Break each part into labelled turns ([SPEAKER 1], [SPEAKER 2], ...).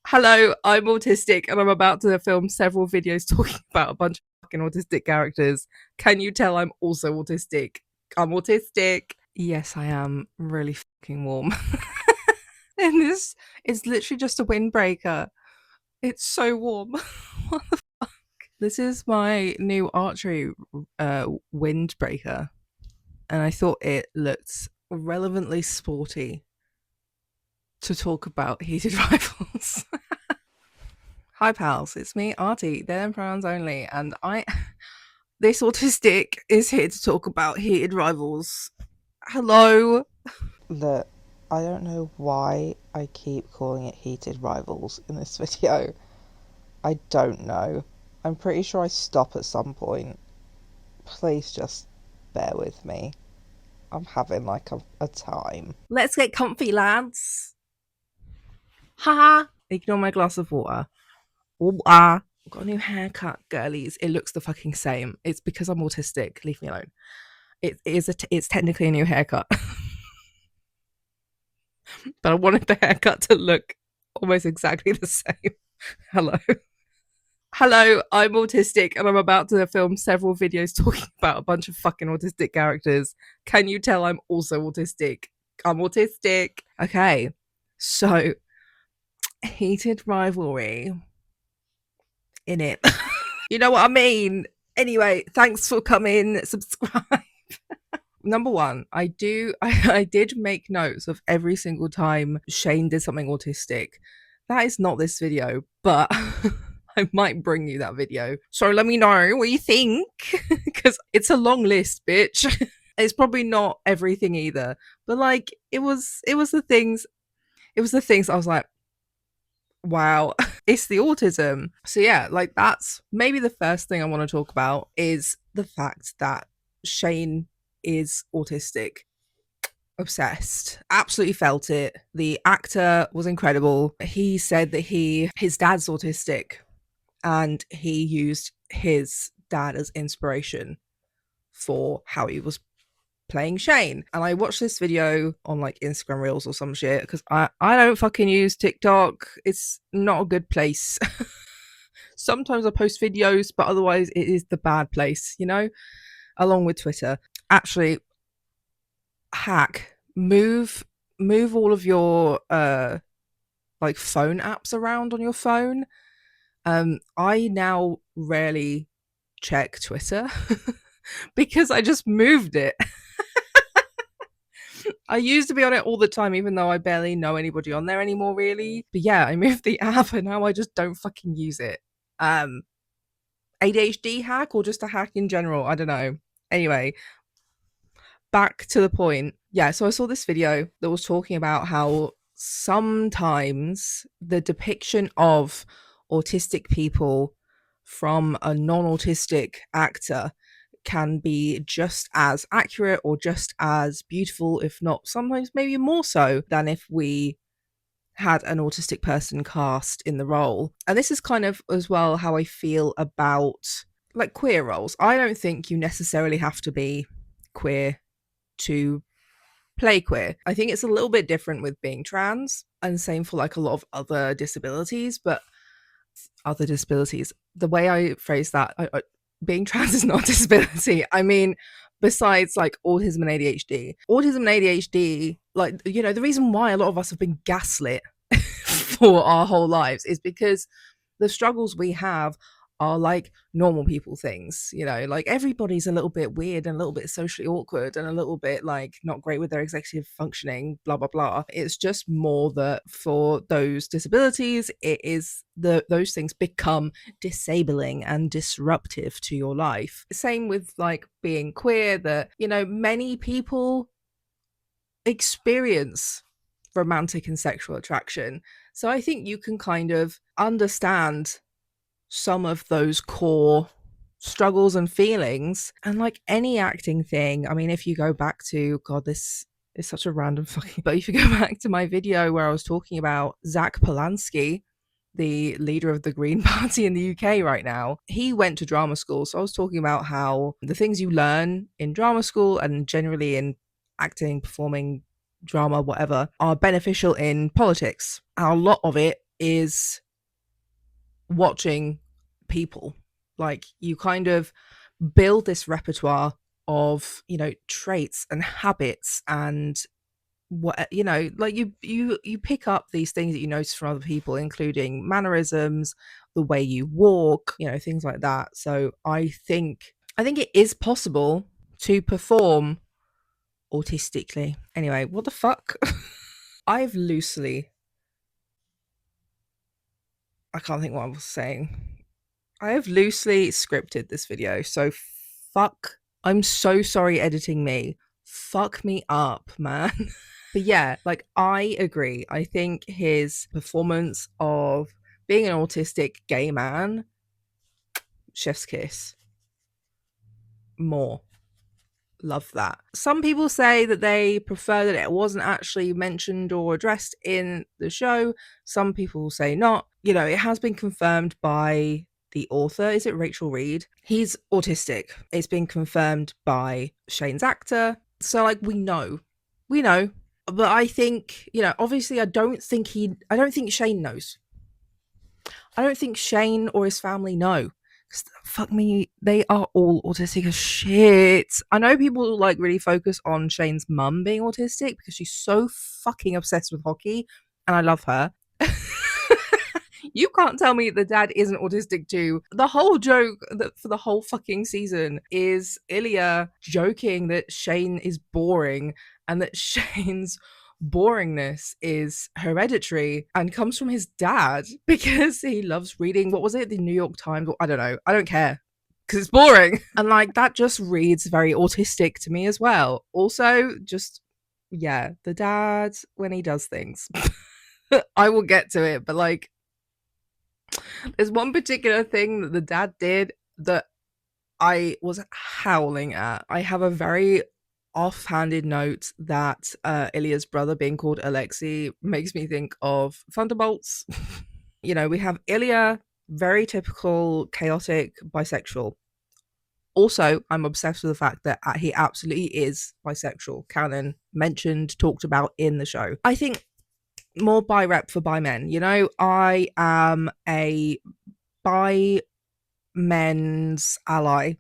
[SPEAKER 1] Hello, I'm autistic and I'm about to film several videos talking about a bunch of fucking autistic characters. Can you tell I'm also autistic? I'm autistic. Yes, I am really fucking warm. And this is literally just a windbreaker. It's so warm. This is my new archery windbreaker, and I thought it looked relevantly sporty to talk about heated rifles. Hi pals, it's me, Artie, them pronouns only, and this autistic is here to talk about heated rivals. Hello.
[SPEAKER 2] Look, I don't know why I keep calling it heated rivals in this video. I don't know. I'm pretty sure I stop at some point. Please just bear with me. I'm having like a time.
[SPEAKER 1] Let's get comfy, lads. Ha! Ignore my glass of water. Oh, I've got a new haircut, girlies. It looks the fucking same. It's because I'm autistic. Leave me alone. It's technically a new haircut. But I wanted the haircut to look almost exactly the same. Hello. Hello, I'm autistic and I'm about to film several videos talking about a bunch of fucking autistic characters. Can you tell I'm also autistic? I'm autistic. Okay, so heated rivalry in it. You know what I mean? Anyway, thanks for coming. Subscribe. Number one, I did make notes of every single time Shane did something autistic. That is not this video, but I might bring you that video. So let me know what you think, because it's a long list, bitch. It's probably not everything either, but like it was the things I was like, wow, it's the autism. So yeah, like that's maybe the first thing I want to talk about is the fact that Shane is autistic. Obsessed, absolutely felt it. The actor was incredible. He said that his dad's autistic and he used his dad as inspiration for how he was playing Shane. And I watched this video on like Instagram Reels or some shit because I don't fucking use TikTok. It's not a good place. Sometimes I post videos, but otherwise it is the bad place, along with Twitter. Actually, hack, move all of your like phone apps around on your phone. I now rarely check Twitter because I just moved it. I used to be on it all the time, even though I barely know anybody on there anymore, really. But yeah, I moved the app and now I just don't fucking use it. Um, ADHD hack or just a hack in general? I don't know. Anyway, back to the point. Yeah, so I saw this video that was talking about how sometimes the depiction of autistic people from a non-autistic actor can be just as accurate or just as beautiful, if not sometimes maybe more so than if we had an autistic person cast in the role. And this is kind of as well how I feel about like queer roles. I don't think you necessarily have to be queer to play queer. I think it's a little bit different with being trans, and same for like a lot of other disabilities, but other disabilities. The way I phrase that, being trans is not a disability. I mean, besides like autism and ADHD. Autism and ADHD, like, the reason why a lot of us have been gaslit for our whole lives is because the struggles we have are like normal people things, like everybody's a little bit weird and a little bit socially awkward and a little bit like not great with their executive functioning, blah blah blah. It's just more that for those disabilities, it is those things become disabling and disruptive to your life. Same with like being queer, that many people experience romantic and sexual attraction. So I think you can kind of understand some of those core struggles and feelings. And like any acting thing, I mean, if you go back to, God, this is such a random fucking, but if you go back to my video where I was talking about Zach Polanski, the leader of the Green Party in the UK right now, he went to drama school. So I was talking about how the things you learn in drama school and generally in acting, performing, drama, whatever, are beneficial in politics. And a lot of it is watching people. Like, you kind of build this repertoire of, traits and habits, and what, like, you pick up these things that you notice from other people, including mannerisms, the way you walk, things like that. So I think it is possible to perform autistically. Anyway, what the fuck? I've loosely, I can't think what I was saying. I have loosely scripted this video, so fuck. I'm so sorry, editing me. Fuck me up, man. But yeah, like, I agree. I think his performance of being an autistic gay man, chef's kiss. More. Love that. Some people say that they prefer that it wasn't actually mentioned or addressed in the show. Some people say not. It has been confirmed by the author. Is it Rachel Reed? He's autistic. It's been confirmed by Shane's actor. So, like, we know. We know. But I think, obviously I don't think Shane knows. I don't think Shane or his family know. Fuck me, they are all autistic as shit. I know people like really focus on Shane's mum being autistic because she's so fucking obsessed with hockey, and I love her. You can't tell me the dad isn't autistic too. The whole joke that for the whole fucking season is Ilya joking that Shane is boring, and that Shane's boringness is hereditary and comes from his dad because he loves reading, what was it, the New York Times? I don't know. I don't care because it's boring. And like, that just reads very autistic to me as well. Also, just, yeah, the dad when he does things. I will get to it, but like, there's one particular thing that the dad did that I was howling at. I have a very offhanded note that Ilya's brother being called Alexei makes me think of Thunderbolts. We have Ilya, very typical, chaotic, bisexual. Also, I'm obsessed with the fact that he absolutely is bisexual. Canon mentioned, talked about in the show. I think more bi rep for bi men. I am a bi men's ally.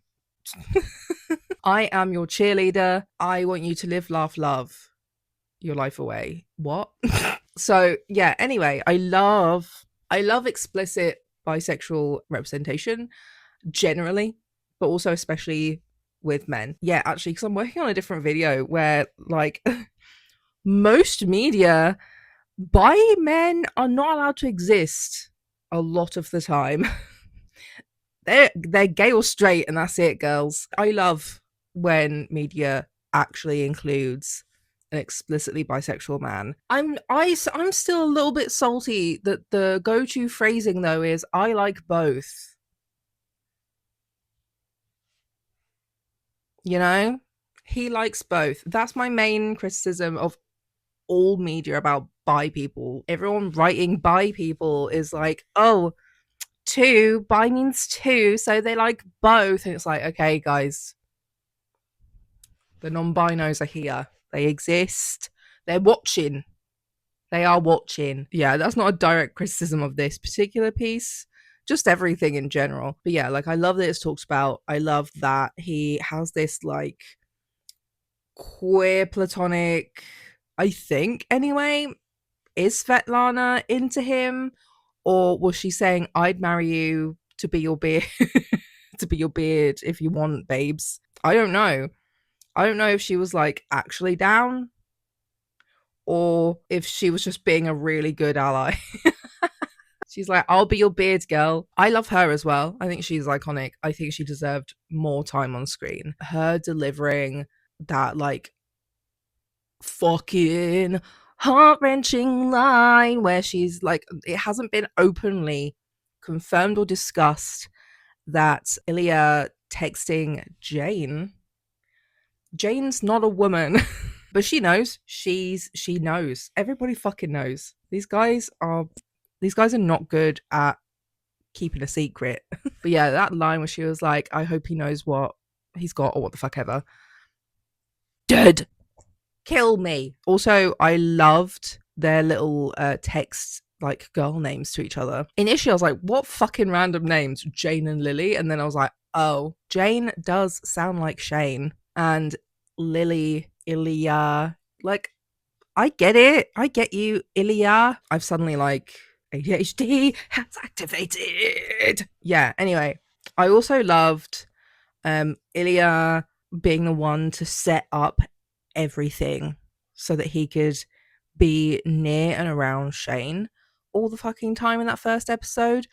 [SPEAKER 1] I am your cheerleader. I want you to live, laugh, love your life away. What? So yeah, anyway, I love explicit bisexual representation generally, but also especially with men. Yeah, actually, because I'm working on a different video where, like, most media, bi men are not allowed to exist a lot of the time. They're gay or straight, and that's it, girls. I love when media actually includes an explicitly bisexual man. I'm still a little bit salty that the go-to phrasing though is "I like both." You know, he likes both. That's my main criticism of all media about bi people. Everyone writing bi people is like, oh, two, bi means two, so they like both. And it's like, okay, guys, the non-binos are here. They exist. They're watching. They are watching. Yeah, that's not a direct criticism of this particular piece, just everything in general. But yeah, like, I love that it's talked about. I love that he has this like queer platonic, I think anyway. Is Svetlana into him? Or was she saying, I'd marry you to be your beard to be your beard if you want, babes? I don't know. I don't know if she was like actually down, or if she was just being a really good ally. She's like, I'll be your beard girl. I love her as well. I think she's iconic. I think she deserved more time on screen. Her delivering that like fucking heart wrenching line where she's like, it hasn't been openly confirmed or discussed that Ilya texting Jane's not a woman. But she knows. She knows. Everybody fucking knows. These guys are not good at keeping a secret. But yeah, that line where she was like, I hope he knows what he's got, or what the fuck ever. Dead. Kill me. Also, I loved their little text like girl names to each other. Initially, I was like, what fucking random names? Jane and Lily. And then I was like, oh, Jane does sound like Shane. And Lily, Ilya, like, I get it. I get you, Ilya. I've suddenly like ADHD has activated. Yeah, anyway, I also loved Ilya being the one to set up everything so that he could be near and around Shane all the fucking time in that first episode.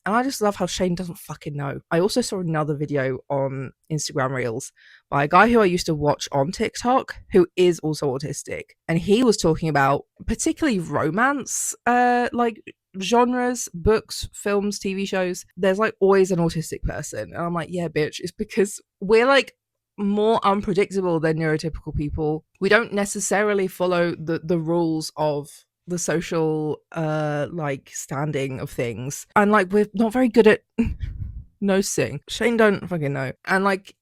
[SPEAKER 1] And I just love how Shane doesn't fucking know. I also saw another video on Instagram Reels by a guy who I used to watch on TikTok who is also autistic. And he was talking about particularly romance, like genres, books, films, TV shows. There's like always an autistic person. And I'm like, yeah, bitch, it's because we're like more unpredictable than neurotypical people. We don't necessarily follow the rules of the social like standing of things, and like we're not very good at noticing. Shane don't fucking know, and like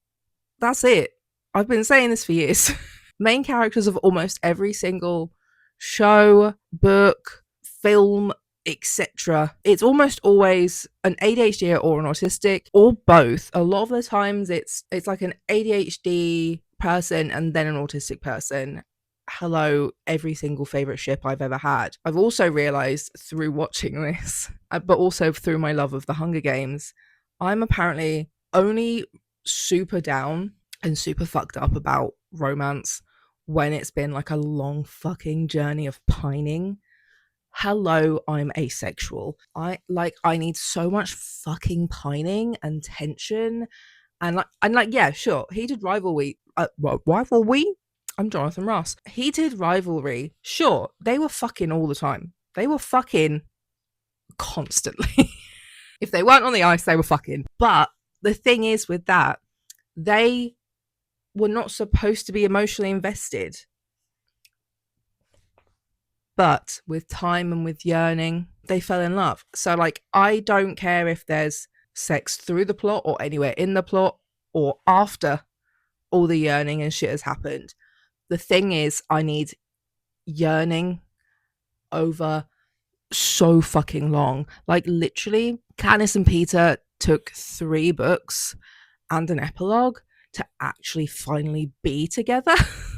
[SPEAKER 1] that's it. I've been saying this for years. Main characters of almost every single show, book, film, etc. It's almost always an ADHD or an autistic or both. A lot of the times it's like an ADHD person and then an autistic person. Hello, every single favorite ship I've ever had. I've also realized through watching this, but also through my love of the Hunger Games, I'm apparently only super down and super fucked up about romance when it's been like a long fucking journey of pining. Hello, I'm asexual. I need so much fucking pining and tension, and yeah, sure, heated rivalry. Rivalry. I'm Jonathan Ross. Heated rivalry. Sure, they were fucking all the time. They were fucking constantly. If they weren't on the ice, they were fucking. But the thing is with that, they were not supposed to be emotionally invested. But with time and with yearning, they fell in love. So, like, I don't care if there's sex through the plot or anywhere in the plot or after all the yearning and shit has happened. The thing is, I need yearning over so fucking long. Like, literally, Katniss and Peter took 3 books and an epilogue to actually finally be together,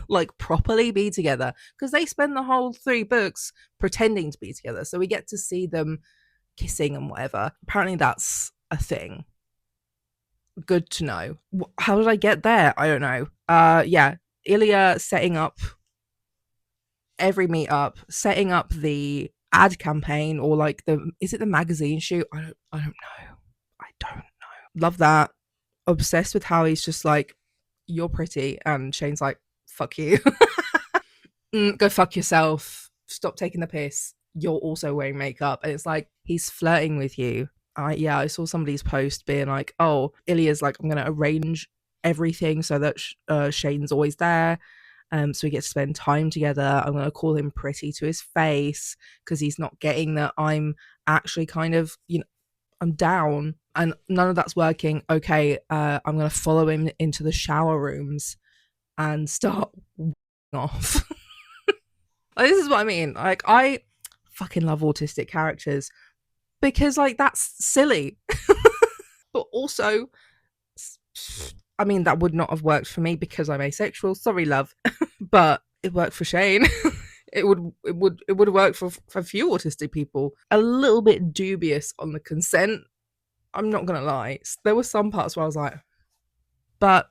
[SPEAKER 1] like properly be together, because they spend the whole 3 books pretending to be together. So we get to see them kissing and whatever. Apparently, that's a thing. Good to know. How did I get there? I don't know. Yeah, Ilya setting up every meetup, setting up the ad campaign or like the is it the magazine shoot? I don't know. I don't know. Love that. Obsessed with how he's just like, you're pretty, and Shane's like, fuck you. Go fuck yourself. Stop taking the piss. You're also wearing makeup. And it's like, he's flirting with you. I saw somebody's post being like, oh, Ilya's like, I'm going to arrange everything so that Shane's always there. So we get to spend time together. I'm going to call him pretty to his face because he's not getting that I'm actually kind of, I'm down and none of that's working. Okay, I'm going to follow him into the shower rooms and start off. Like, this is what I mean. Like, I fucking love autistic characters because, like, that's silly. But also, I mean, that would not have worked for me because I'm asexual. Sorry, love. But it worked for Shane. It would work for a few autistic people. A little bit dubious on the consent. I'm not gonna lie. There were some parts where I was like, but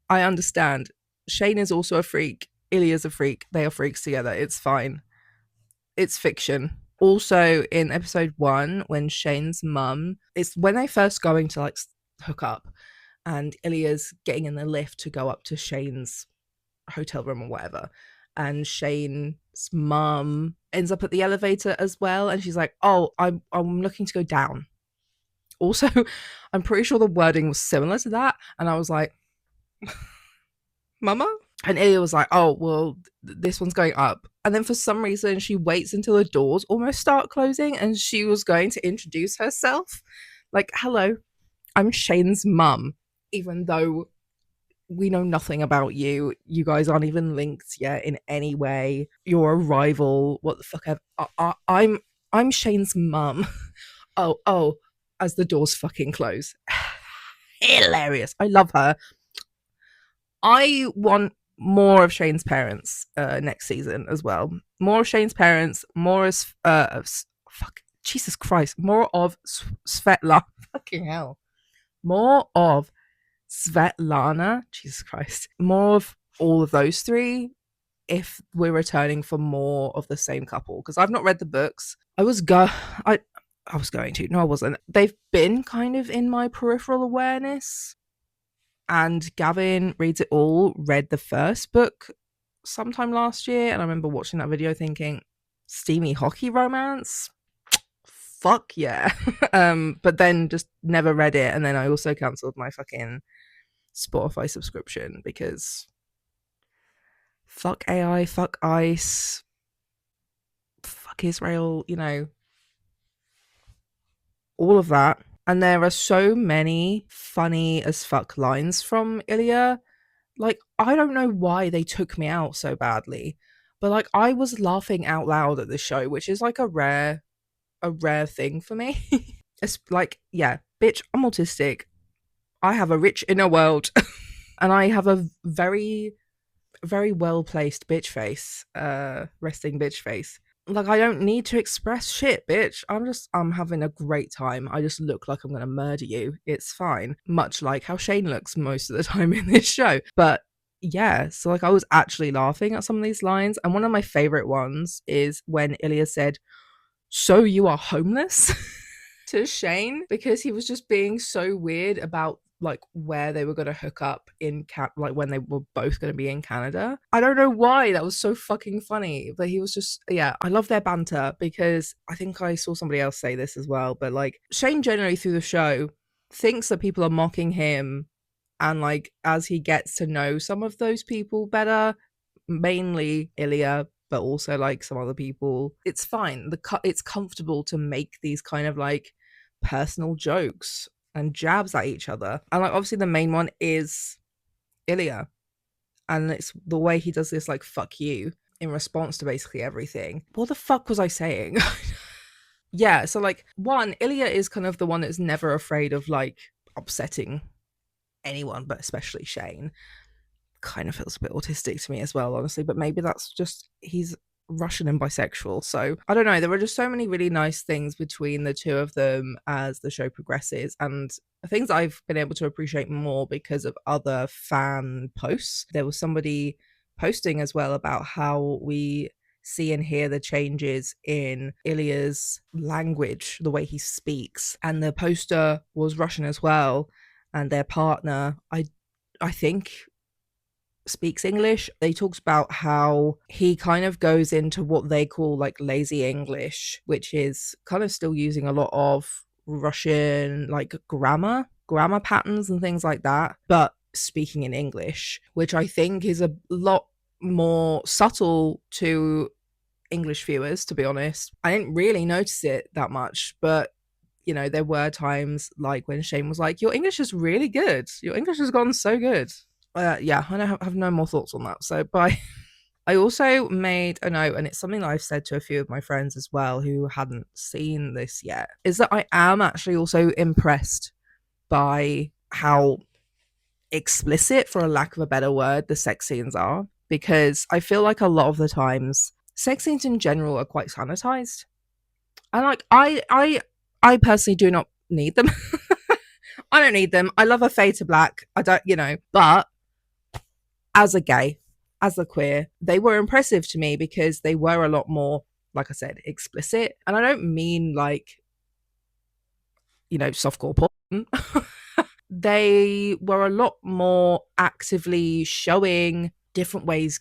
[SPEAKER 1] I understand. Shane is also a freak. Ilya's a freak. They are freaks together. It's fine. It's fiction. Also, in episode 1, when Shane's mum, it's when they first going to like hook up, and Ilya's getting in the lift to go up to Shane's hotel room or whatever. And Shane's mum ends up at the elevator as well, and she's like, "Oh, I'm looking to go down." Also, I'm pretty sure the wording was similar to that, and I was like, "Mama?" And Ilya was like, "Oh, well, this one's going up." And then for some reason, she waits until the doors almost start closing, and she was going to introduce herself, like, "Hello, I'm Shane's mum," even though we know nothing about you. You guys aren't even linked yet in any way. You're a rival. What the fuck? I'm Shane's mum. Oh, as the doors fucking close. Hilarious. I love her. I want more of Shane's parents next season as well. More of Shane's parents, more as fuck Jesus Christ, more of Svetlana. Fucking hell. More of Svetlana. Jesus Christ. More of all of those three if we're returning for more of the same couple, because I've not read the books. I I was going to. No, I wasn't. They've been kind of in my peripheral awareness, and Gavin reads it all, read the first book sometime last year, and I remember watching that video thinking, steamy hockey romance? Fuck yeah. But then just never read it, and then I also cancelled my fucking Spotify subscription because fuck AI, fuck ICE, fuck Israel, all of that. And there are so many funny as fuck lines from Ilya. Like, I don't know why they took me out so badly, but like I was laughing out loud at the show, which is like a rare thing for me. It's like, yeah, bitch, I'm autistic. I have a rich inner world and I have a very very well placed bitch face, resting bitch face. Like, I don't need to express shit, bitch. I'm having a great time. I just look like I'm gonna murder you. It's fine. Much like how Shane looks most of the time in this show. But yeah, so like I was actually laughing at some of these lines. And one of my favorite ones is when Ilya said, "So you are homeless?" to Shane, because he was just being so weird about like where they were going to hook up like when they were both going to be in Canada. I don't know why that was so fucking funny, but he was just, yeah, I love their banter because I think I saw somebody else say this as well, but like Shane generally through the show thinks that people are mocking him, and like as he gets to know some of those people better, mainly Ilya, but also like some other people, it's fine. It's comfortable to make these kind of like personal jokes and jabs at each other. And like obviously the main one is Ilya. And it's the way he does this like fuck you in response to basically everything. What the fuck was I saying? Yeah, so like one, Ilya is kind of the one that's never afraid of like upsetting anyone, but especially Shane. Kind of feels a bit autistic to me as well, honestly, but maybe that's just he's Russian and bisexual. So I don't know. There are just so many really nice things between the two of them as the show progresses, and things I've been able to appreciate more because of other fan posts. There was somebody posting as well about how we see and hear the changes in Ilya's language, the way he speaks, and the poster was Russian as well, and their partner, I think speaks English. They talked about how he kind of goes into what they call like lazy English, which is kind of still using a lot of Russian like grammar patterns and things like that, but speaking in English, which I think is a lot more subtle to English viewers, to be honest. I didn't really notice it that much, but there were times like when Shane was like, "Your English is really good. Your English has gone so good." Yeah, I have no more thoughts on that. So, but I also made a note, and it's something that I've said to a few of my friends as well who hadn't seen this yet, is that I am actually also impressed by how explicit, for a lack of a better word, the sex scenes are. Because I feel like a lot of the times, sex scenes in general are quite sanitized. And like, I personally do not need them. I don't need them. I love a fade to black. I don't, but as a gay, as a queer, they were impressive to me because they were a lot more, like I said, explicit. And I don't mean like, softcore porn. They were a lot more actively showing different ways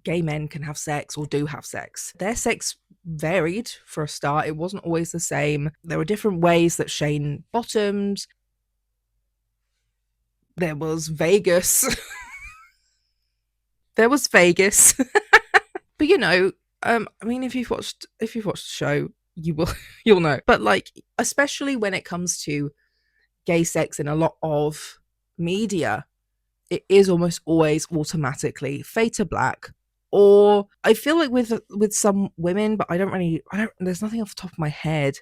[SPEAKER 1] gay men can have sex or do have sex. Their sex varied for a start. It wasn't always the same. There were different ways that Shane bottomed. There was Vegas. There was Vegas. But I mean, if you've watched the show, you'll know. But like, especially when it comes to gay sex in a lot of media, it is almost always automatically fade to black Or I feel like with some women, but I don't there's nothing off the top of my head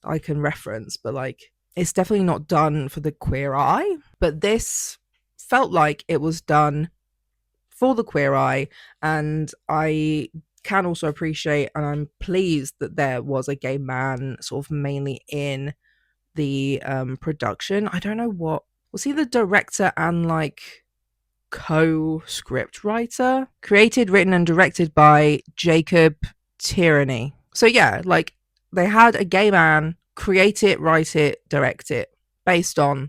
[SPEAKER 1] that I can reference, but like it's definitely not done for the queer eye. But this felt like it was done for the queer eye, and I can also appreciate and I'm pleased that there was a gay man sort of mainly in the production. I don't know what was he the director and like co-script writer, created, written, and directed by Jacob Tyranny. So yeah, like they had a gay man create it, write it, direct it, based on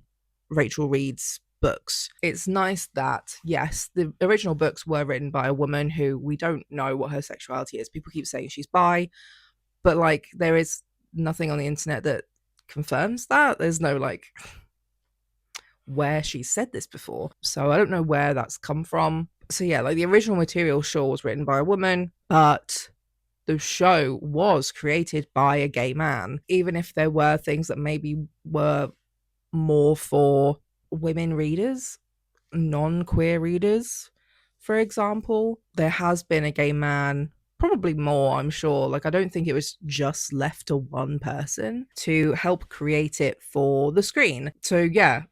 [SPEAKER 1] Rachel Reed's books. It's nice that yes, the original books were written by a woman who we don't know what her sexuality is. People keep saying she's bi, but like there is nothing on the internet that confirms that. There's no like where she said this before. So I don't know where that's come from. So yeah, like the original material sure was written by a woman, but the show was created by a gay man, even if there were things that maybe were more for women readers, non-queer readers. For example, there has been a gay man, probably more, I'm sure. Like I don't think it was just left to one person to help create it for the screen. So yeah,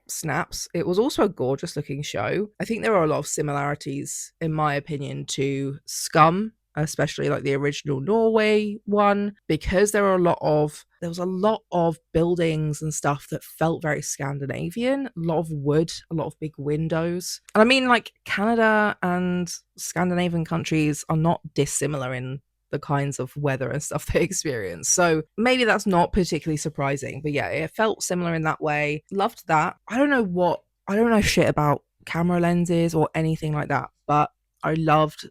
[SPEAKER 1] snaps. It was also a gorgeous looking show. I think there are a lot of similarities, in my opinion, to Scum, especially like the original Norway one, because there was a lot of buildings and stuff that felt very Scandinavian, a lot of wood, a lot of big windows. And I mean, like Canada and Scandinavian countries are not dissimilar in the kinds of weather and stuff they experience. So maybe that's not particularly surprising. But yeah, it felt similar in that way. Loved that. I don't know shit about camera lenses or anything like that, but I loved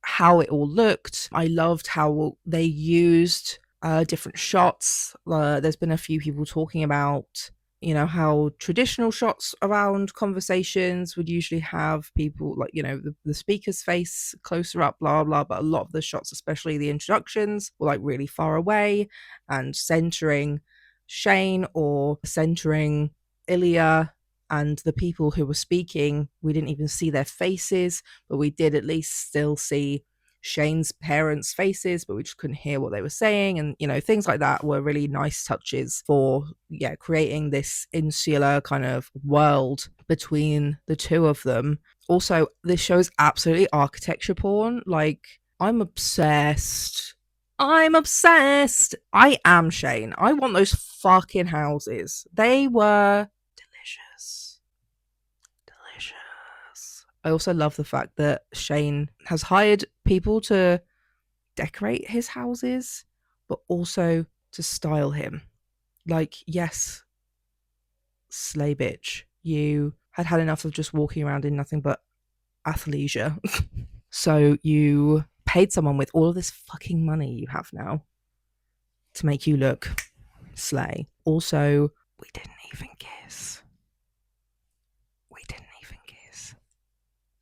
[SPEAKER 1] how it all looked. I loved how they used different shots. There's been a few people talking about, you know, how traditional shots around conversations would usually have people like, you know, the speaker's face closer up, blah, blah. But a lot of the shots, especially the introductions, were like really far away and centering Shane or centering Ilya and the people who were speaking. We didn't even see their faces, but we did at least still see Shane's parents' faces, but we just couldn't hear what they were saying. And, you know, things like that were really nice touches for, yeah, creating this insular kind of world between the two of them. Also, this show is absolutely architecture porn. Like, I'm obsessed. I'm obsessed. I am Shane. I want those fucking houses. They were delicious. Delicious. I also love the fact that Shane has hired people to decorate his houses, but also to style him. Like, yes, slay bitch, you had had enough of just walking around in nothing but athleisure. So you paid someone with all of this fucking money you have now to make you look slay. Also, we didn't even kiss. We didn't even kiss.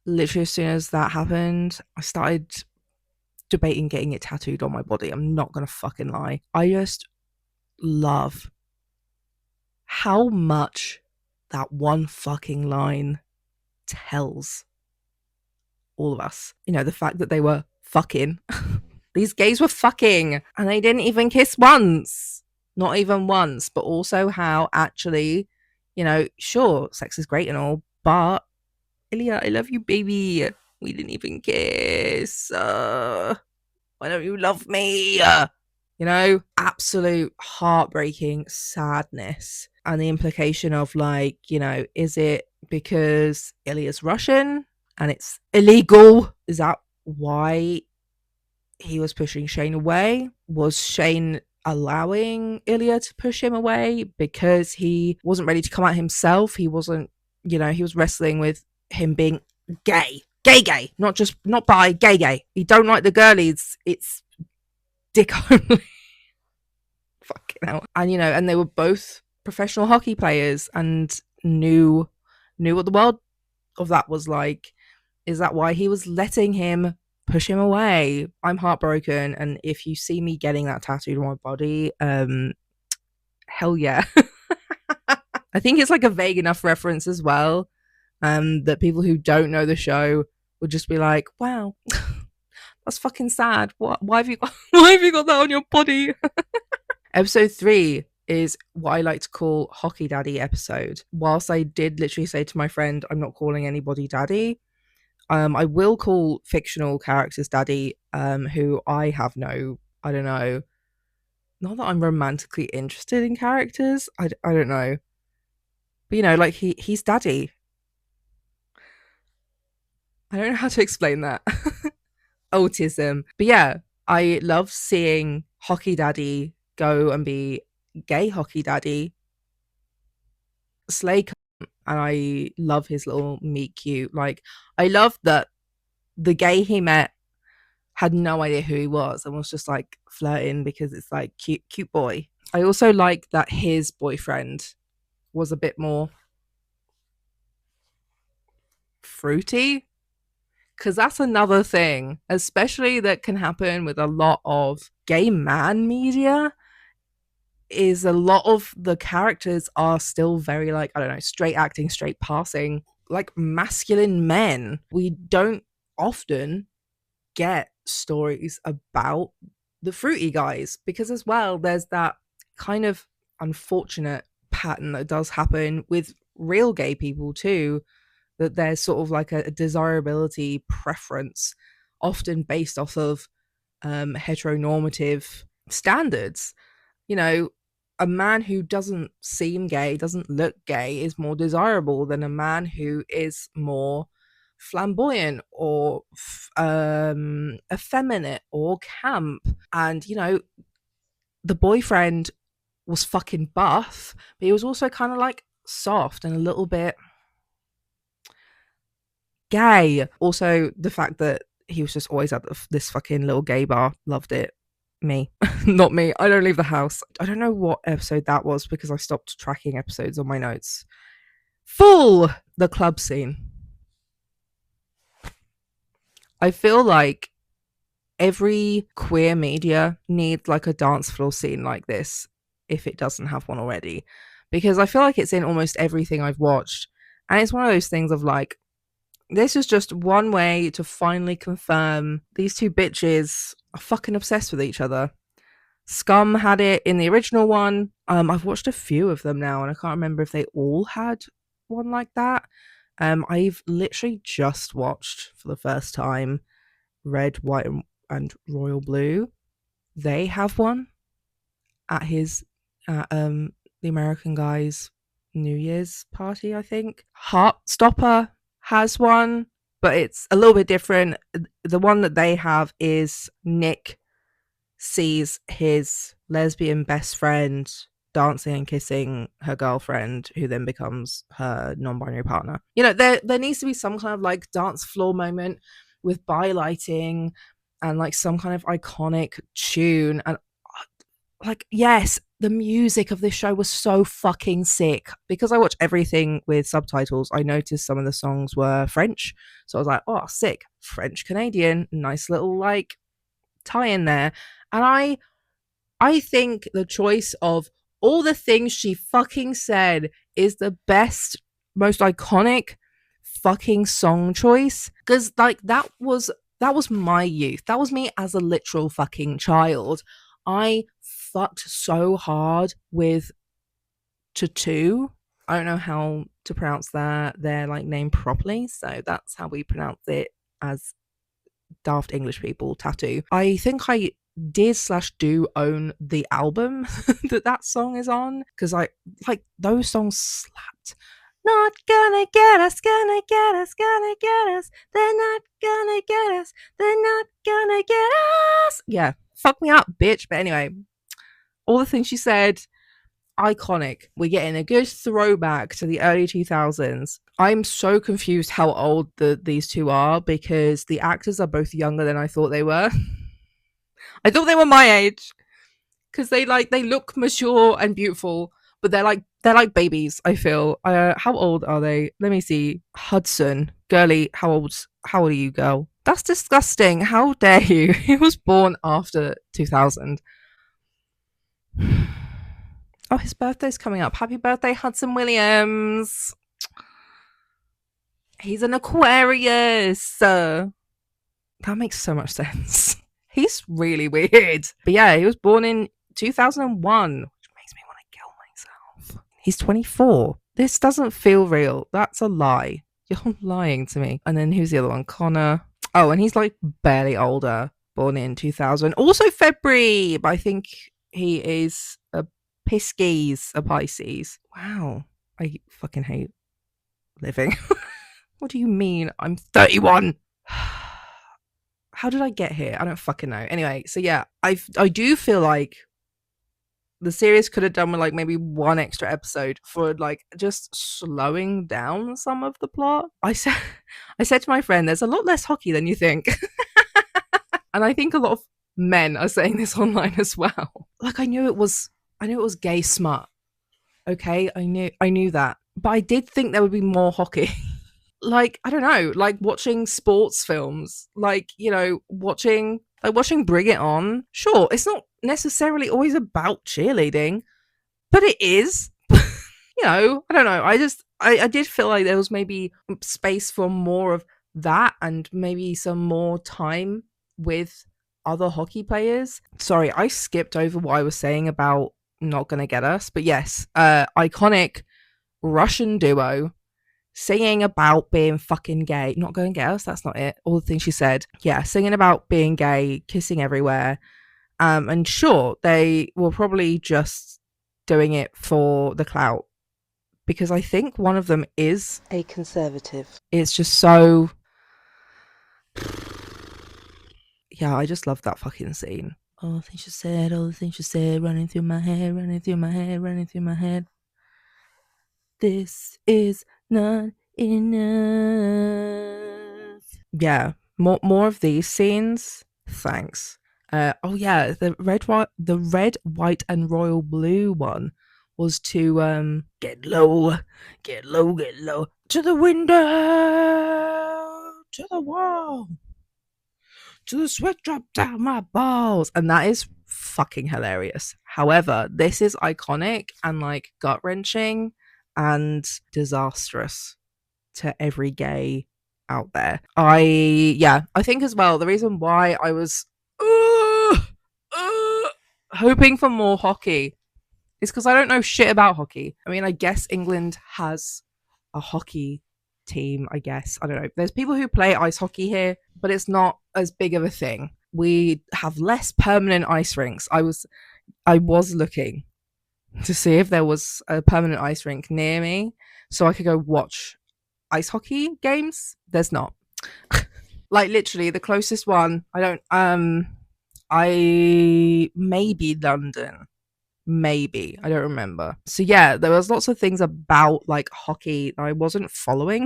[SPEAKER 1] Literally, as soon as that happened, I started debating getting it tattooed on my body. I'm not gonna fucking lie. I just love how much that one fucking line tells all of us. You know, the fact that they were fucking. These gays were fucking and they didn't even kiss once. Not even once. But also how actually, you know, sure, sex is great and all, but Ilya, I love you, baby. We didn't even kiss. Why don't you love me? You know, absolute heartbreaking sadness. And the implication of, like, you know, is it because Ilya's Russian and it's illegal? Is that why he was pushing Shane away? Was Shane allowing Ilya to push him away because he wasn't ready to come out himself? He wasn't, you know, he was wrestling with him being gay. Gay, not just not bi, gay. He don't like the girlies. It's dick only. Fucking hell. And you know, and they were both professional hockey players and knew what the world of that was like. Is that why he was letting him push him away? I'm heartbroken, and if you see me getting that tattooed on my body, hell yeah. I think it's like a vague enough reference as well, that people who don't know the show would just be like, wow, that's fucking sad. Why have you got why have you got that on your body? Episode 3 is what I like to call Hockey Daddy episode. Whilst I did literally say to my friend, I'm not calling anybody daddy, I will call fictional characters daddy, who I have no, I don't know, not that I'm romantically interested in characters. I don't know. But like he's daddy. I don't know how to explain that. Autism. But yeah, I love seeing Hockey Daddy go and be gay Hockey Daddy, slay, and I love his little meet cute. Like, I love that the gay he met had no idea who he was and was just like flirting because it's like cute boy. I also like that his boyfriend was a bit more fruity, because that's another thing, especially that can happen with a lot of gay man media, is a lot of the characters are still very, like, I don't know, straight acting, straight passing, like masculine men. We don't often get stories about the fruity guys, because as well there's that kind of unfortunate pattern that does happen with real gay people too, that there's sort of like a desirability preference, often based off of heteronormative standards. You know, a man who doesn't seem gay, doesn't look gay, is more desirable than a man who is more flamboyant or effeminate or camp. And, the boyfriend was fucking buff, but he was also kind of like soft and a little bit gay. Also, the fact that he was just always at this fucking little gay bar, loved it. Me, not me. I don't leave the house. I don't know what episode that was because I stopped tracking episodes on my notes. Full the club scene. I feel like every queer media needs like a dance floor scene like this, if it doesn't have one already, because I feel like it's in almost everything I've watched. And it's one of those things of like, this is just one way to finally confirm these two bitches are fucking obsessed with each other. Scum had it in the original one. I've watched a few of them now, and I can't remember if they all had one like that. I've literally just watched for the first time Red, White, and Royal Blue. They have one at his the American guy's New Year's party, I think. Heartstopper has one, but it's a little bit different. The one that they have is Nick sees his lesbian best friend dancing and kissing her girlfriend, who then becomes her non-binary partner. There needs to be some kind of like dance floor moment with bylighting and like some kind of iconic tune. And like, yes, the music of this show was so fucking sick. Because I watch everything with subtitles, I noticed some of the songs were French. So I was like, oh, sick. French Canadian, nice little like tie in there. And I think the choice of all the things she fucking said is the best, most iconic fucking song choice. Because like that was my youth. That was me as a literal fucking child. I fucked so hard with Tutu. I don't know how to pronounce their like name properly, so that's how we pronounce it as daft English people. Tattoo. I think I did slash do own the album that song is on, because I like those songs slapped. Not gonna get us, gonna get us, gonna get us. They're not gonna get us. They're not gonna get us. Yeah, fuck me up, bitch. But anyway, all the things she said, iconic. We're getting a good throwback to the early 2000s. I'm so confused how old these two are, because the actors are both younger than I thought they were. I thought they were my age, because they look mature and beautiful, but they're like babies. I feel. How old are they? Let me see. Hudson, girly. How old are you, girl? That's disgusting. How dare you? He was born after 2000. Oh, his birthday's coming up. Happy birthday, Hudson Williams. He's an Aquarius. That makes so much sense. He's really weird. But yeah, he was born in 2001, which makes me want to kill myself. He's 24. This doesn't feel real. That's a lie. You're lying to me. And then who's the other one? Connor. Oh, and he's like barely older. Born in 2000. Also February, but I think he is a Pisces, a Pisces. Wow. I fucking hate living. What do you mean? I'm 31. How did I get here? I don't fucking know. Anyway, so yeah, I do feel like the series could have done with like maybe one extra episode for like just slowing down some of the plot. I said to my friend, there's a lot less hockey than you think. And I think a lot of men are saying this online as well. Like I knew it was gay smut. Okay, I knew that. But I did think there would be more hockey. Like I don't know, like watching sports films, like watching Bring It On. Sure, it's not necessarily always about cheerleading, but it is. I don't know. I did feel like there was maybe space for more of that and maybe some more time with other hockey players. Sorry, I skipped over what I was saying about Not Gonna Get Us, but yes, iconic Russian duo singing about being fucking gay. Not going to get us, that's not it. All the things she said. Yeah, singing about being gay, kissing everywhere. And sure, they were probably just doing it for the clout. Because I think one of them is.
[SPEAKER 2] A conservative.
[SPEAKER 1] It's just so. Yeah, I just love that fucking scene. All the things you said, running through my head, running through my head, running through my head. This is not enough. Yeah, more of these scenes. Thanks. Oh yeah, the red, white, and royal blue one was to get low, get low, get low to the window, to the wall, to the sweat drop down my balls, and that is fucking hilarious. However, this is iconic and like gut wrenching and disastrous to every gay out there. I think as well the reason why I was hoping for more hockey is because I don't know shit about hockey. I mean, I guess England has a hockey team, I guess. I don't know. There's people who play ice hockey here, but it's not as big of a thing. We have less permanent ice rinks. I was looking to see if there was a permanent ice rink near me so I could go watch ice hockey games. There's not. Like literally the closest one, I maybe London. Maybe. I don't remember. So yeah, there was lots of things about like hockey that I wasn't following.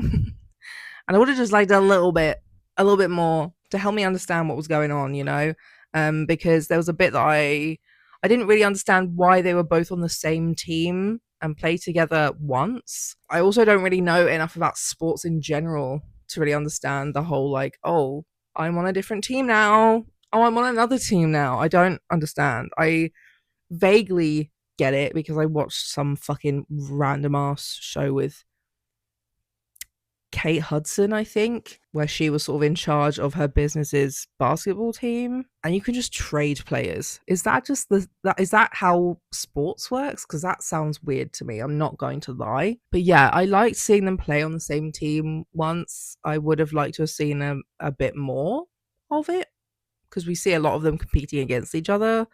[SPEAKER 1] And I would have just liked a little bit more to help me understand what was going on, because there was a bit that I didn't really understand why they were both on the same team and play together once. I also don't really know enough about sports in general to really understand the whole like, oh, I'm on a different team now. Oh, I'm on another team now. I don't understand. I vaguely get it because I watched some fucking random ass show with Kate Hudson, I think, where she was sort of in charge of her business's basketball team, and you can just trade players. Is that just is that how sports works? Because that sounds weird to me. I'm not going to lie, but yeah, I liked seeing them play on the same team once. I would have liked to have seen a bit more of it because we see a lot of them competing against each other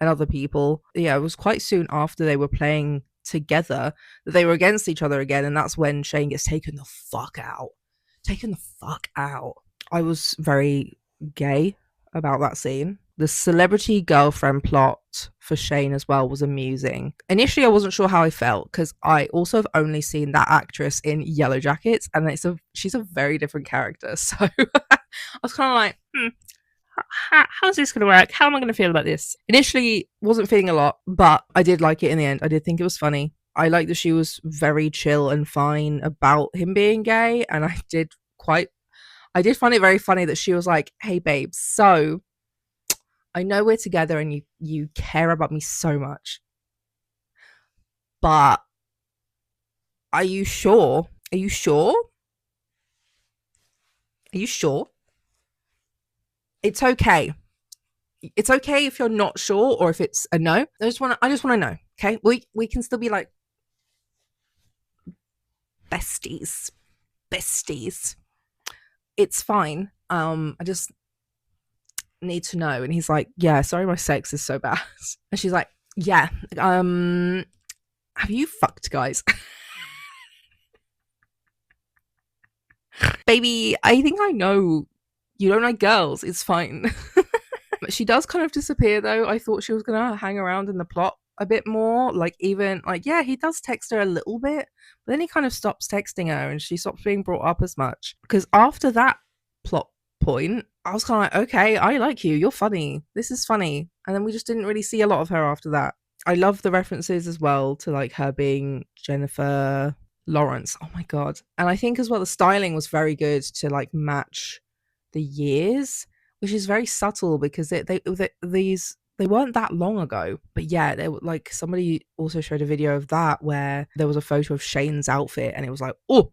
[SPEAKER 1] and other people. Yeah, it was quite soon after they were playing together that they were against each other again, and that's when Shane gets taken the fuck out. Taken the fuck out. I was very gay about that scene. The celebrity girlfriend plot for Shane as well was amusing. Initially, I wasn't sure how I felt because I also have only seen that actress in Yellow Jackets, and she's a very different character. So I was kind of like, how's this going to work? How am I going to feel about this? Initially, wasn't feeling a lot, but I did like it in the end. I did think it was funny. I liked that she was very chill and fine about him being gay, and I did find it very funny that she was like, "Hey, babe, so I know we're together and you care about me so much, but are you sure? Are you sure? Are you sure? It's okay. It's okay if you're not sure or if it's a no. I just want to know. Okay, we can still be like besties, besties. It's fine. I just need to know. And he's like, yeah, sorry, my sex is so bad. And she's like, yeah. Have you fucked, guys? Baby, I think I know you don't like girls. It's fine. She does kind of disappear though. I thought she was gonna hang around in the plot a bit more. Like even like yeah, he does text her a little bit, but then he kind of stops texting her and she stops being brought up as much. Because after that plot point, I was kind of like, okay, I like you. You're funny. This is funny. And then we just didn't really see a lot of her after that. I love the references as well to like her being Jennifer Lawrence. Oh my god. And I think as well the styling was very good to like match the years, which is very subtle because these they weren't that long ago. But yeah, they were like somebody also showed a video of that where there was a photo of Shane's outfit and it was like, "Oh,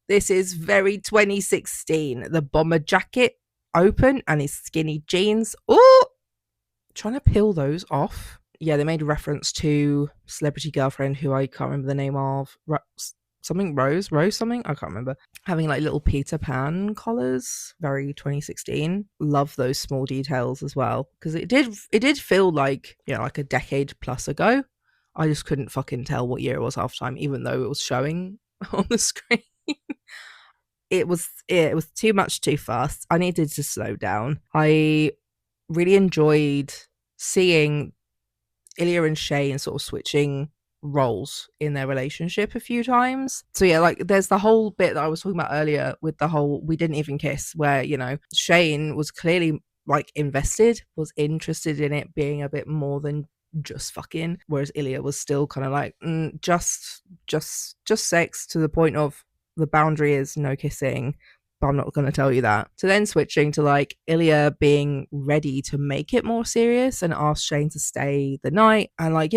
[SPEAKER 1] this is very 2016. The bomber jacket open and his skinny jeans. Oh, trying to peel those off." Yeah, they made reference to celebrity girlfriend who I can't remember the name of. Something Rose something I can't remember, having like little Peter Pan collars, very 2016. Love those small details as well because it did feel like like a decade plus ago. I just couldn't fucking tell what year it was half time, even though it was showing on the screen. It was too much too fast. I needed to slow down. I really enjoyed seeing Ilya and Shane sort of switching roles in their relationship a few times. So yeah, like there's the whole bit that I was talking about earlier with the whole we didn't even kiss, where Shane was clearly like invested, was interested in it being a bit more than just fucking, whereas Ilya was still kind of like just sex, to the point of the boundary is no kissing, but I'm not going to tell you that. So then switching to like Ilya being ready to make it more serious and ask Shane to stay the night. And like,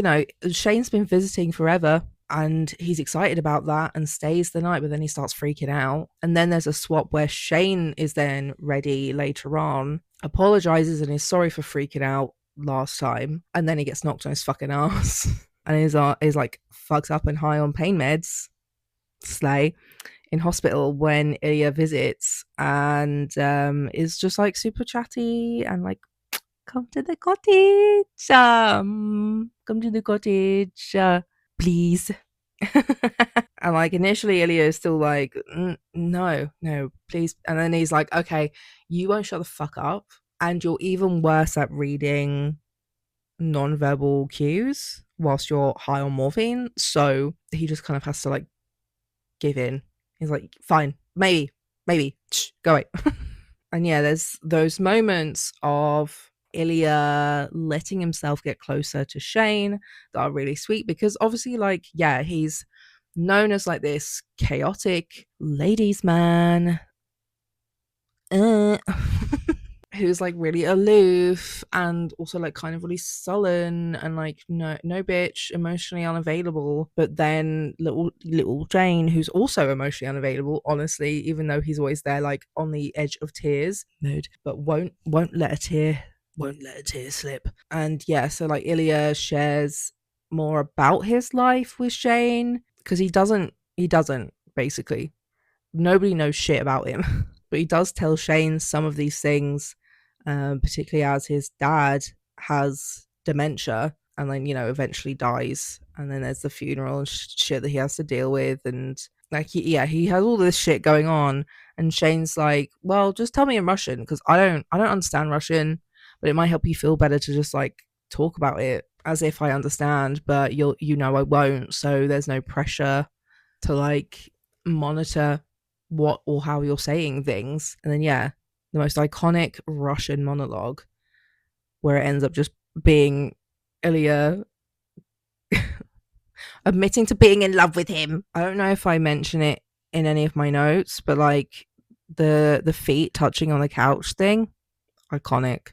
[SPEAKER 1] Shane's been visiting forever and he's excited about that and stays the night, but then he starts freaking out. And then there's a swap where Shane is then ready later on, apologizes and is sorry for freaking out last time. And then he gets knocked on his fucking ass and is like fucked up and high on pain meds. Slay in hospital when Ilya visits and is just like super chatty and like, come to the cottage, come to the cottage, please. And like initially Ilya is still like, no, no, please. And then he's like, okay, you won't shut the fuck up and you're even worse at reading non-verbal cues whilst you're high on morphine. So he just kind of has to like give in. He's like, fine, maybe, go away. And yeah, there's those moments of Ilya letting himself get closer to Shane that are really sweet because obviously, like, yeah, he's known as like this chaotic ladies' man. Who's like really aloof and also like kind of really sullen and like no bitch, emotionally unavailable. But then little Jane, who's also emotionally unavailable, honestly, even though he's always there like on the edge of tears mode, but won't let a tear slip. And yeah, so like Ilya shares more about his life with Shane because he doesn't basically, nobody knows shit about him. But he does tell Shane some of these things, particularly as his dad has dementia and then, eventually dies. And then there's the funeral and shit that he has to deal with. And like, he has all this shit going on. And Shane's like, well, just tell me in Russian because I don't understand Russian, but it might help you feel better to just like talk about it as if I understand, but I won't. So there's no pressure to like monitor what or how you're saying things. And then yeah, the most iconic Russian monologue where it ends up just being Ilya admitting to being in love with him. I don't know if I mention it in any of my notes, but like the feet touching on the couch thing, iconic.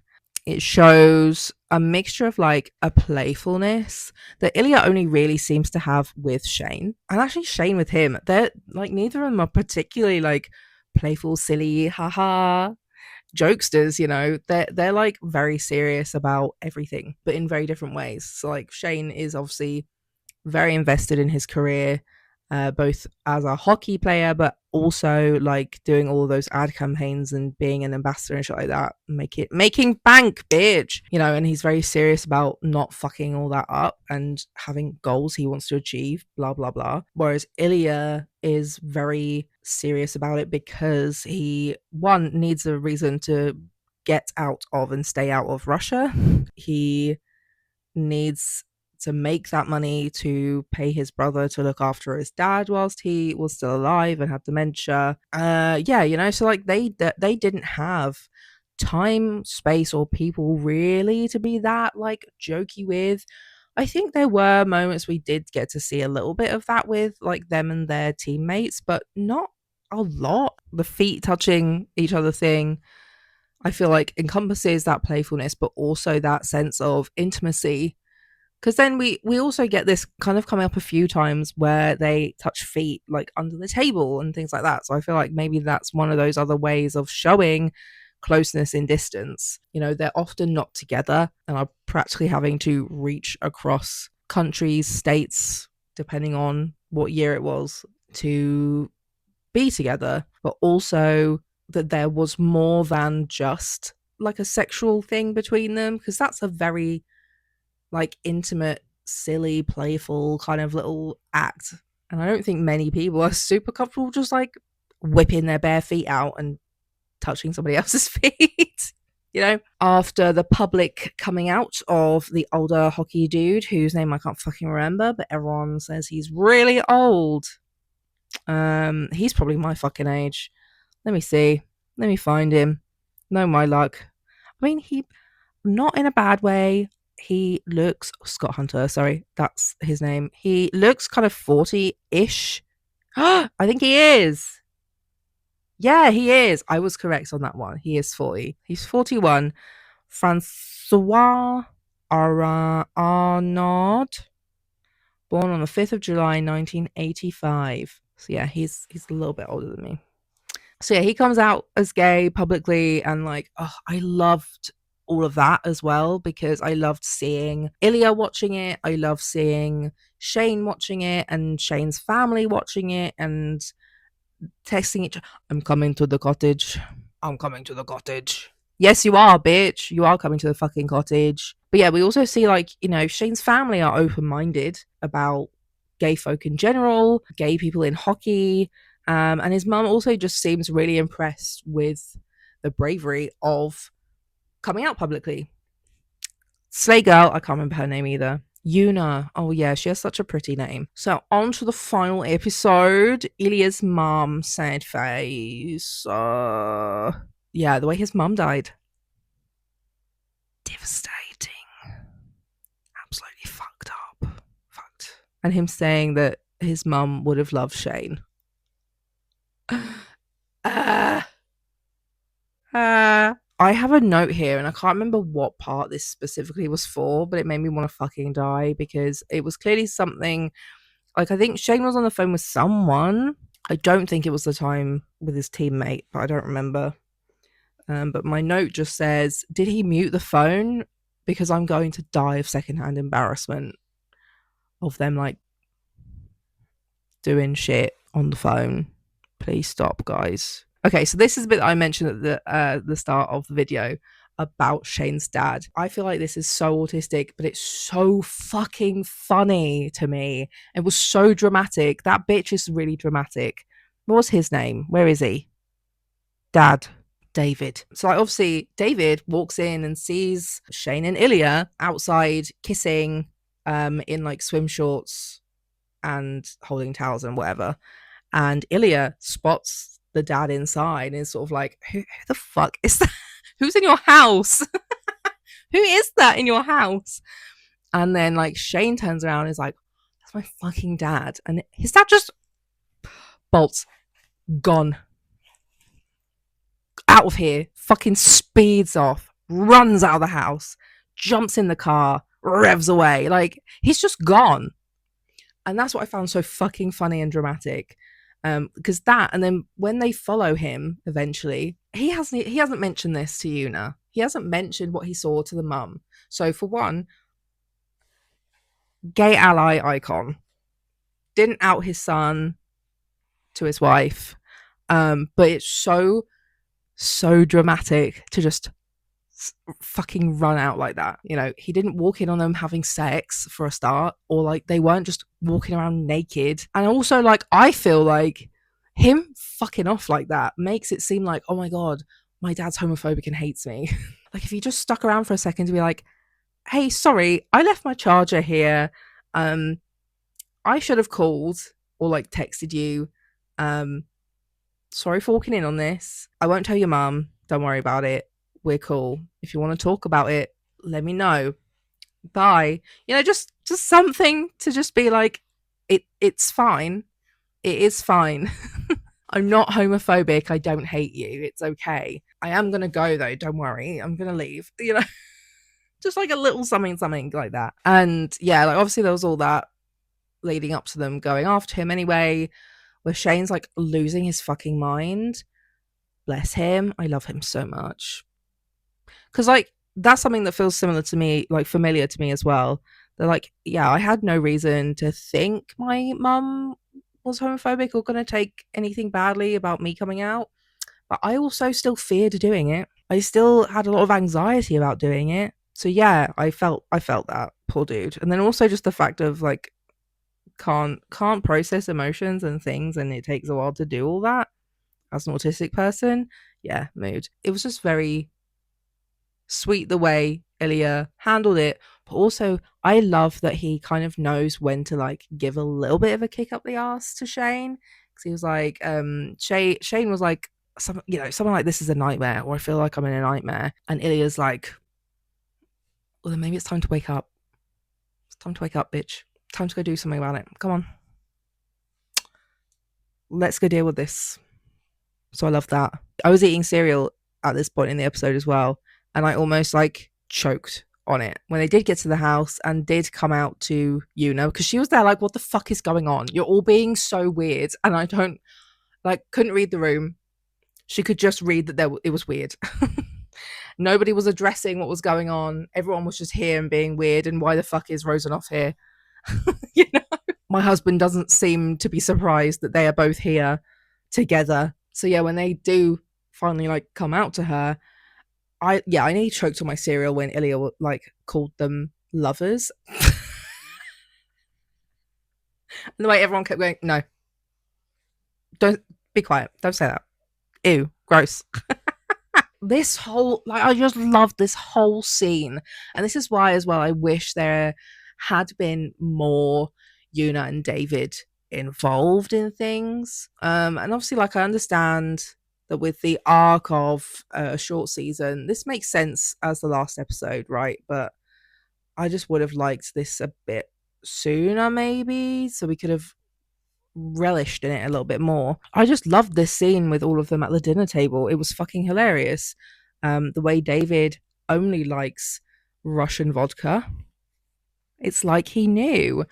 [SPEAKER 1] It shows a mixture of like a playfulness that Ilya only really seems to have with Shane, and actually Shane with him. They're like neither of them are particularly like playful, silly, haha jokesters, they're like very serious about everything, but in very different ways. So like Shane is obviously very invested in his career, both as a hockey player, but also like doing all of those ad campaigns and being an ambassador and shit like that. Making bank, bitch. And he's very serious about not fucking all that up and having goals he wants to achieve, blah blah blah. Whereas Ilya is very serious about it because he one needs a reason to get out of and stay out of Russia. He needs to make that money to pay his brother to look after his dad whilst he was still alive and had dementia. Yeah, so like they didn't have time, space, or people really to be that like jokey with. I think there were moments we did get to see a little bit of that with like them and their teammates, but not a lot. The feet touching each other thing, I feel like encompasses that playfulness, but also that sense of intimacy. Because then we also get this kind of coming up a few times where they touch feet like under the table and things like that. So I feel like maybe that's one of those other ways of showing closeness in distance. They're often not together and are practically having to reach across countries, states, depending on what year it was, to be together, but also that there was more than just like a sexual thing between them, because that's a very like intimate, silly, playful kind of little act. And I don't think many people are super comfortable just like whipping their bare feet out and touching somebody else's feet. After the public coming out of the older hockey dude, whose name I can't fucking remember, but everyone says he's really old. He's probably my fucking age. Let me see. Let me find him. No, my luck. I mean, he not in a bad way. He looks Scott Hunter, sorry, that's his name. He looks kind of 40-ish. I think he is. Yeah, he is. I was correct on that one. He is 40. He's 41. Francois Arnaud, born on the 5th of July, 1985. So yeah, he's a little bit older than me. So yeah, he comes out as gay publicly, and like, oh, I loved all of that as well, because I loved seeing Ilya watching it. I love seeing Shane watching it and Shane's family watching it and texting each other, I'm coming to the cottage. I'm coming to the cottage. Yes, you are, bitch. You are coming to the fucking cottage. But yeah, we also see like, Shane's family are open minded about gay folk in general, gay people in hockey. And his mum also just seems really impressed with the bravery of coming out publicly. Slay girl, I can't remember her name either. Yuna. Oh yeah, she has such a pretty name. So on to the final episode. Ilya's mom, sad face. Yeah, the way his mom died. Devastating. Absolutely fucked up. Fucked. And him saying that his mum would have loved Shane. I have a note here, and I can't remember what part this specifically was for, but it made me want to fucking die, because it was clearly something. Like, I think Shane was on the phone with someone. I don't think it was the time with his teammate, but I don't remember. But my note just says, did he mute the phone? Because I'm going to die of secondhand embarrassment of them like doing shit on the phone. Please stop, guys. Okay, so this is a bit that I mentioned at the start of the video about Shane's dad. I feel like this is so autistic, but it's so fucking funny to me. It was so dramatic. That bitch is really dramatic. What was his name? Where is he? Dad. David. So like, obviously David walks in and sees Shane and Ilya outside kissing in like swim shorts and holding towels and whatever. And Ilya spots the dad inside and is sort of like, who the fuck is that? Who's in your house? Who is that in your house? And then like Shane turns around and is like, that's my fucking dad. And his dad just bolts, gone, out of here, fucking speeds off, runs out of the house, jumps in the car, revs away. Like, he's just gone. And that's what I found so fucking funny and dramatic. Because that, and then when they follow him eventually, he hasn't mentioned this to Yuna. He hasn't mentioned what he saw to the mum. So for one, gay ally icon didn't out his son to his wife, but it's so dramatic to just fucking run out like that. You know, he didn't walk in on them having sex for a start, or like they weren't just walking around naked. And also, like, I feel like him fucking off like that makes it seem like, oh my God, my dad's homophobic and hates me. Like, if he just stuck around for a second to be like, hey, sorry, I left my charger here. Um, I should have called or like texted you. Um, Sorry for walking in on this. I won't tell your mum. Don't worry about it. We're cool. If you want to talk about it, let me know. Bye. You know, just something to just be like, it's fine. It is fine. I'm not homophobic. I don't hate you. It's okay. I am gonna go though. Don't worry. I'm gonna leave. You know, just like a little something like that. And yeah, like obviously there was all that leading up to them going after him anyway, where Shane's like losing his fucking mind. Bless him. I love him so much. Because like that's something that feels similar to me, like familiar to me as well. They're like, yeah, I had no reason to think my mum was homophobic or going to take anything badly about me coming out, but I also still feared doing it. I still had a lot of anxiety about doing it. So yeah, I felt that, poor dude. And then also just the fact of like can't process emotions and things, and it takes a while to do all that as an autistic person. Yeah, mood. It was just very sweet the way Ilya handled it, but also I love that he kind of knows when to like give a little bit of a kick up the ass to Shane, because he was like, Shane was like, something like, this is a nightmare, or I feel like I'm in a nightmare, and Ilya's like, well then maybe it's time to wake up. It's time to wake up, bitch. Time to go do something about it. Come on, let's go deal with this. So I love that. I was eating cereal at this point in the episode as well, and I almost like choked on it when they did get to the house and did come out to Yuna, because she was there like, what the fuck is going on? You're all being so weird, and I don't like couldn't read the room. She could just read that it was weird. Nobody was addressing what was going on. Everyone was just here and being weird. And why the fuck is Rosanoff here? You know, my husband doesn't seem to be surprised that they are both here together. So yeah, when they do finally like come out to her, I nearly choked on my cereal when Ilya like called them lovers. And the way everyone kept going, no, don't be quiet, don't say that. Ew, gross. This whole like I just love this whole scene, and this is why as well I wish there had been more Yuna and David involved in things. And obviously, like I understand that with the arc of a short season, this makes sense as the last episode, right? But I just would have liked this a bit sooner, maybe, so we could have relished in it a little bit more. I just loved this scene with all of them at the dinner table. It was fucking hilarious. The way David only likes Russian vodka. It's like he knew.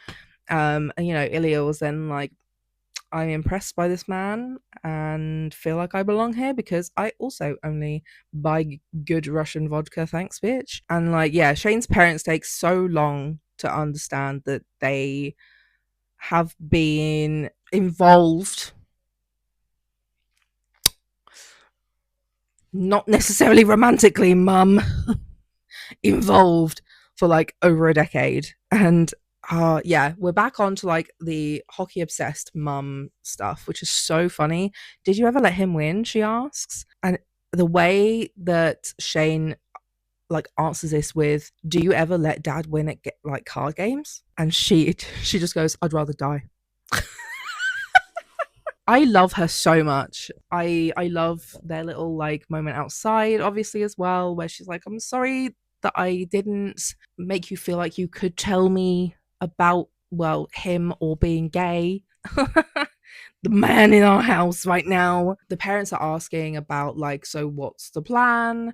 [SPEAKER 1] And you know, Ilya was then like, I'm impressed by this man and feel like I belong here because I also only buy good Russian vodka, thanks, bitch. And like, yeah, Shane's parents take so long to understand that they have been involved, not necessarily romantically, mum, involved for like over a decade. And yeah, we're back onto like the hockey obsessed mum stuff, which is so funny. Did you ever let him win? She asks. And the way that Shane like answers this with, do you ever let dad win at like card games? And she just goes, I'd rather die. I love her so much. I love their little like moment outside, obviously as well, where she's like, "I'm sorry that I didn't make you feel like you could tell me about him or being gay." The man in our house right now. The parents are asking about like, so what's the plan?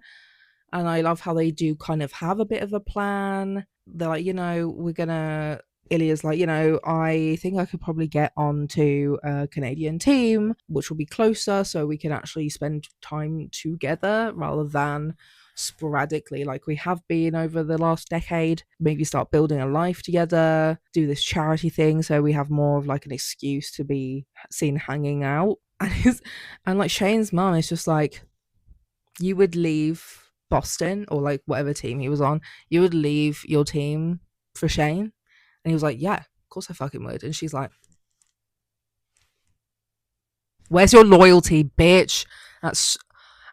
[SPEAKER 1] And I love how they do kind of have a bit of a plan. They're like, we're gonna Ilya's like, I think I could probably get onto a Canadian team, which will be closer so we can actually spend time together rather than sporadically like we have been over the last decade. Maybe start building a life together, do this charity thing so we have more of like an excuse to be seen hanging out. And like Shane's mom is just like, you would leave Boston or like whatever team he was on, you would leave your team for Shane? And he was like, yeah, of course I fucking would. And she's like, where's your loyalty, bitch? That's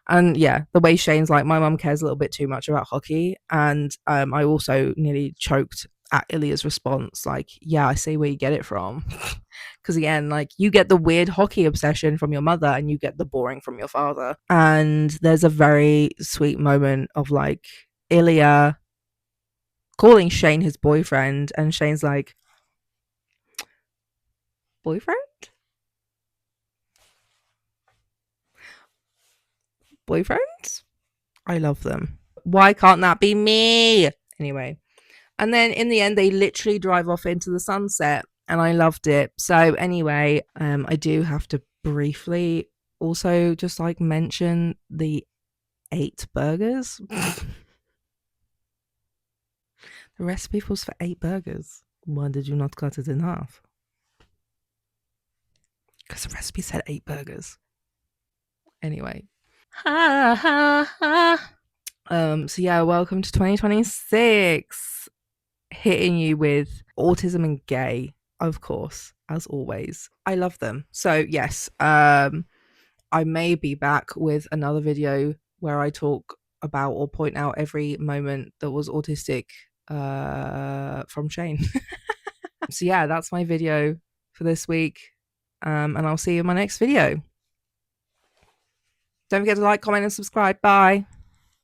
[SPEAKER 1] and yeah, the way Shane's like, my mum cares a little bit too much about hockey. And I also nearly choked at Ilya's response, like, yeah, I see where you get it from. Because again, like, you get the weird hockey obsession from your mother and you get the boring from your father. And there's a very sweet moment of like Ilya calling Shane his boyfriend, and Shane's like, boyfriend? Boyfriend? I love them. Why can't that be me? Anyway, and then in the end, they literally drive off into the sunset, and I loved it. So anyway, I do have to briefly also just like mention the 8 burgers. The recipe was for 8 burgers. Why did you not cut it in half? Because the recipe said 8 burgers. Anyway. Ha ha ha. So yeah, welcome to 2026. Hitting you with autism and gay, of course, as always. I love them. So yes, I may be back with another video where I talk about or point out every moment that was autistic from Shane. So yeah, that's my video for this week. And I'll see you in my next video. Don't forget to like, comment, and subscribe. Bye.